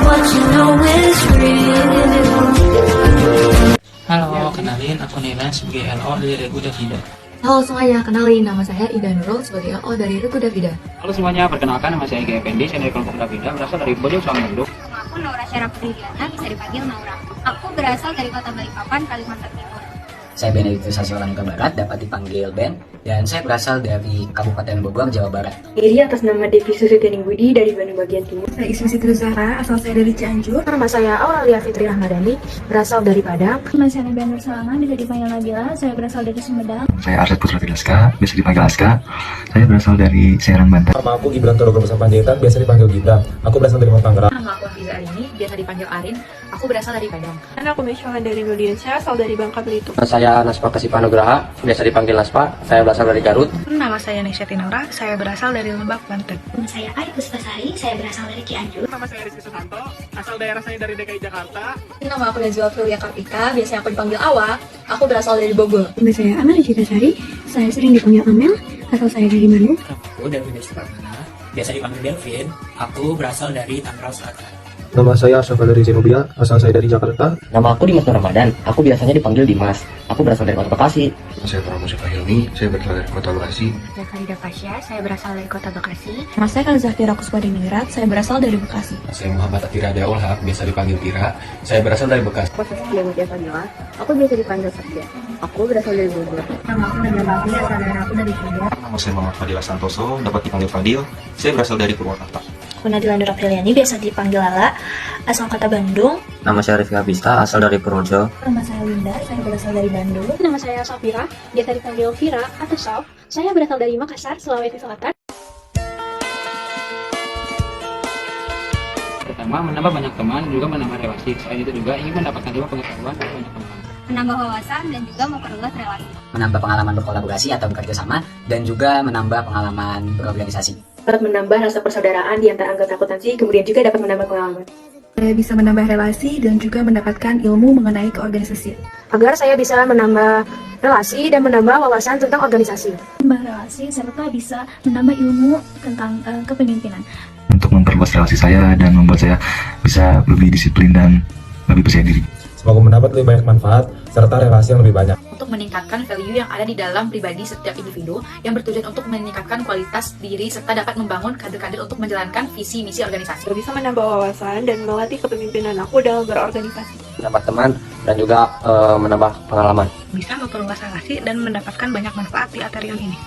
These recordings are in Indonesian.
what you know is real. Halo, kenalin aku Nila sebagai LO dari Regu Davida. Halo semuanya, kenalin nama saya Ida Nurul sebagai LO dari Regu Davida. Halo semuanya, perkenalkan nama saya Ege Effendi, saya dari kelompok Davida, berasal dari Bojong Soang Bandung. Aku Naura Syaraf Priyana, bisa dipanggil Naura. Aku berasal dari Kota Balikpapan, Kalimantan Timur. Saya Benediktus Hasiolaningka Barat, dapat dipanggil Ben, dan saya berasal dari Kabupaten Bogor, Jawa Barat. Diri atas nama Devi Suryani Budi dari Bandung bagian timur. Saya Ismi Siti Zahra, asal saya dari Cianjur. Nama saya Aurelia Fitri Ahmadani, berasal dari Padang. Nama saya Nabi Nur Salama, bisa dipanggil Nabila, saya berasal dari Sumedang. Saya Arsyad Putra Fidaska, biasa dipanggil Aska. Saya berasal dari Serang, Banten. Nama aku Gibran Toro Gembesa Panjaitan, biasa dipanggil Gibran. Aku berasal dari Tangerang. Nama aku Hafiza Arini, biasa dipanggil Arin. Aku berasal dari Padang. Dan aku Mesyawan dari Nuliansyah, asal dari Bangka Belitung. Saya Naspa Kasipanugraha, biasa dipanggil Naspa. Saya berasal dari Garut. Nama saya Nesya Tinaura, saya berasal dari Lebak, Banten. Nama saya Ari Pustasari, saya berasal dari Cianjur. Nama saya Rizky Susanto, asal daerah saya dari DKI Jakarta. Nama aku Najwa Filia Kartika, biasanya aku dipanggil Awa. Aku berasal dari Bogor. Nama saya Amel Citasari, saya sering dipanggil Amel, asal saya dari Bandung. Aku Delvin Pramana, biasa dipanggil Delvin. Aku berasal dari Tangerang Selatan. Nama saya Syafal dari Zenobia, asal saya dari Jakarta. Nama aku Dimas Nur Ramadan, aku biasanya dipanggil Dimas. Aku berasal dari Kota Bekasi. Saya Pramusa Hilmi, saya berasal dari Kota Bekasi. Saya Farida Fasya, saya berasal dari Kota Bekasi. Nama saya Kalzakira Kuspadiningrat, saya berasal dari Bekasi. Saya Muhammad Atira Daul Haq, biasa dipanggil Tira. Saya berasal dari Bekasi. Aku Saskia Mutia Fadila, aku biasa dipanggil Saskia. Aku berasal dari Bogor. Nama aku Nadia Bakti, asal daerah aku dari Sumedang. Nama saya Muhammad Fadila Santoso, dapat dipanggil Fadil. Saya berasal dari Purwakarta. Aku Nadila Nur Apriliani, biasa dipanggil Lala, asal Kota Bandung. Nama saya Rifki Abista, asal dari Purworejo. Nama saya Winda, saya berasal dari Bandung. Nama saya Safira, biasa dipanggil Vira atau Sal. Saya berasal dari Makassar, Sulawesi Selatan. Pertama, menambah banyak teman, juga menambah relasi. Selain itu juga ingin mendapatkan juga pengetahuan dan banyak pengalaman. Menambah wawasan dan juga memperluas relasi. Menambah pengalaman berkolaborasi atau bekerja sama, dan juga menambah pengalaman berorganisasi. Dapat menambah rasa persaudaraan di antara anggota akuntansi, kemudian juga dapat menambah pengalaman. Saya bisa menambah relasi dan juga mendapatkan ilmu mengenai keorganisasian. Agar saya bisa menambah relasi dan menambah wawasan tentang organisasi. Menambah relasi serta bisa menambah ilmu tentang kepemimpinan. Untuk memperluas relasi saya dan membuat saya bisa lebih disiplin dan lebih percaya diri. Semoga mendapat lebih banyak manfaat, serta relasi yang lebih banyak. Untuk meningkatkan value yang ada di dalam pribadi setiap individu yang bertujuan untuk meningkatkan kualitas diri serta dapat membangun kader-kader untuk menjalankan visi misi organisasi. Bisa menambah wawasan dan melatih kepemimpinan aku dalam berorganisasi. Menambah teman dan juga menambah pengalaman. Bisa memperluas relasi dan mendapatkan banyak manfaat di Aterion ini.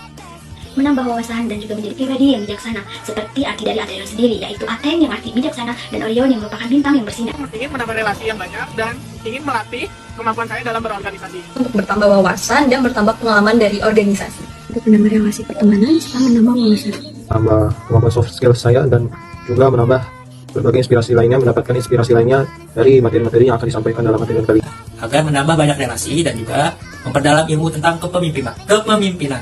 Menambah wawasan dan juga menjadi pribadi yang bijaksana, seperti arti dari Aterion sendiri, yaitu Aten yang arti bijaksana dan Orion yang merupakan bintang yang bersinar. Ingin menambah relasi yang banyak dan ingin melatih kemampuan saya dalam berorganisasi. Untuk bertambah wawasan dan bertambah pengalaman dari organisasi. Untuk menambah relasi pertemanan serta menambah wawasan. Tambah kemampuan soft skill saya dan juga menambah berbagai inspirasi lainnya, mendapatkan inspirasi lainnya dari materi-materi yang akan disampaikan dalam materi kali ini. Agar menambah banyak relasi dan juga memperdalam ilmu tentang kepemimpinan.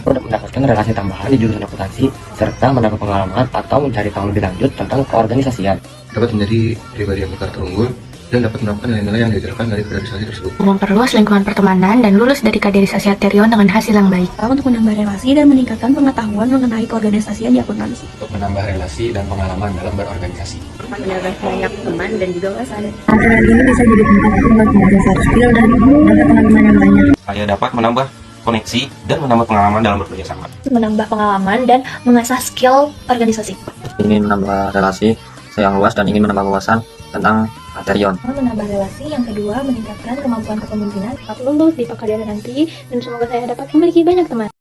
Untuk mendapatkan relasi tambahan di jurusan akuntansi, serta menambah pengalaman atau mencari tahu lebih lanjut tentang keorganisasian. Dapat menjadi pribadi yang berkarakter unggul dan dapat menerapkan nilai-nilai yang diajarkan dari kaderisasi tersebut. Memperluas lingkungan pertemanan dan lulus dari kaderisasi Aterion dengan hasil yang baik. Untuk menambah relasi dan meningkatkan pengetahuan mengenai keorganisasian di akuntansi. Untuk menambah relasi dan pengalaman dalam berorganisasi. Menambah banyak teman dan juga wawasan. Aterion ini bisa jadi tempat untuk belajar soft skill dan dapat teman-teman yang banyak. Saya dapat menambah koneksi dan menambah pengalaman dalam bekerja sama. Menambah pengalaman dan mengasah skill organisasi. Ingin menambah relasi yang luas dan ingin menambah wawasan tentang Aterion. Menambah relasi yang kedua, meningkatkan kemampuan kepemimpinan. Lulus di Pakadara nanti dan semoga saya dapat memiliki banyak teman.